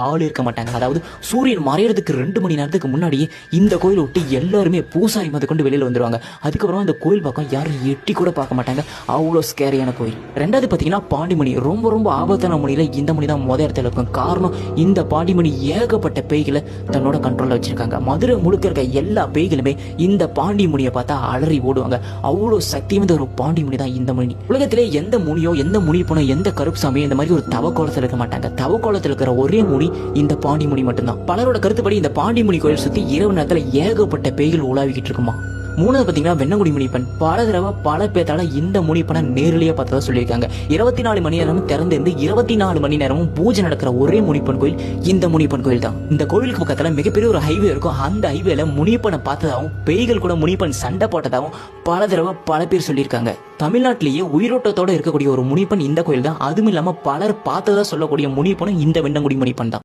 ஆள் இருக்க மாட்டாங்க. அதாவது சூரியன் மறையறதுக்கு 2 மணி நேரத்துக்கு முன்னாடியே இந்த கோயிலை விட்டு எல்லாருமே பூசாரி கொண்டு வெளியில வந்துருவாங்க. அதுக்கப்புறம் அந்த கோயில் பக்கம் யாரும் எட்டி கூட பார்க்க மாட்டாங்க. அவ்வளோ ஸ்கேரியான கோயில். ரெண்டாவது பார்த்தீங்கன்னா பாண்டிமணி. ரொம்ப ரொம்ப ஆபத்தான முனியில இந்த முனி தான் முத இடத்துல இருக்கும். காரணம், இந்த பாண்டிமணி ஏகப்பட்ட பேய்களை தன்னோட கண்ட்ரோல்ல வச்சிருக்காங்க. மதுரை முழுக்க இருக்க எல்லா பேய்களுமே இந்த பாண்டிமுனியை பார்த்தா அலறி ஓடுவாங்க. அவ்வளோ சக்தி வந்து ஒரு பாண்டிமுனி தான் இந்த முனி. உலகத்திலே எந்த முனியோ எந்த முனி போனோ எந்த கருப்பு சாமியோ இந்த மாதிரி ஒரு தவக்கோலத்தில் இருக்க மாட்டாங்க. தவக்கோலத்தில் இருக்கிற ஒரே முனி இந்த பாண்டிமுனி மட்டும்தான். பலரோட கருத்துப்படி இந்த பாண்டிமுனி கோயில் சுத்தி இரவு நேரத்துல ஏகப்பட்ட பேய்கள் உலாவிக்கிட்டு இருக்குமா. மூணாவது பாத்தீங்கன்னா வெண்ணங்குடி முனிப்பன். பல தடவை பல பேத்தால இந்த முனிப்பனை நேரிலேயே பார்த்ததா சொல்லியிருக்காங்க. 24 மணி நேரமும் திறந்திருந்து 24 மணி நேரமும் பூஜை நடக்கிற ஒரே முனிப்பன் கோயில் இந்த முனிப்பன் கோயில் தான். இந்த கோயிலுக்கு பக்கத்துல மிகப்பெரிய ஒரு ஹைவே இருக்கும். அந்த ஹைவேல முனிப்பனை பார்த்ததாகவும் பேய்கள் கூட முனிப்பன் சண்டை போட்டதாகவும் பல தடவை பல பேர் சொல்லியிருக்காங்க. தமிழ்நாட்டிலேயே உயிரோட்டத்தோட இருக்கக்கூடிய ஒரு முனிப்பன் இந்த கோயில் தான். அதுவும் இல்லாம பலர் பார்த்ததா சொல்லக்கூடிய முனிப்பனும் இந்த வெண்ணங்குடி முனிப்பன் தான்.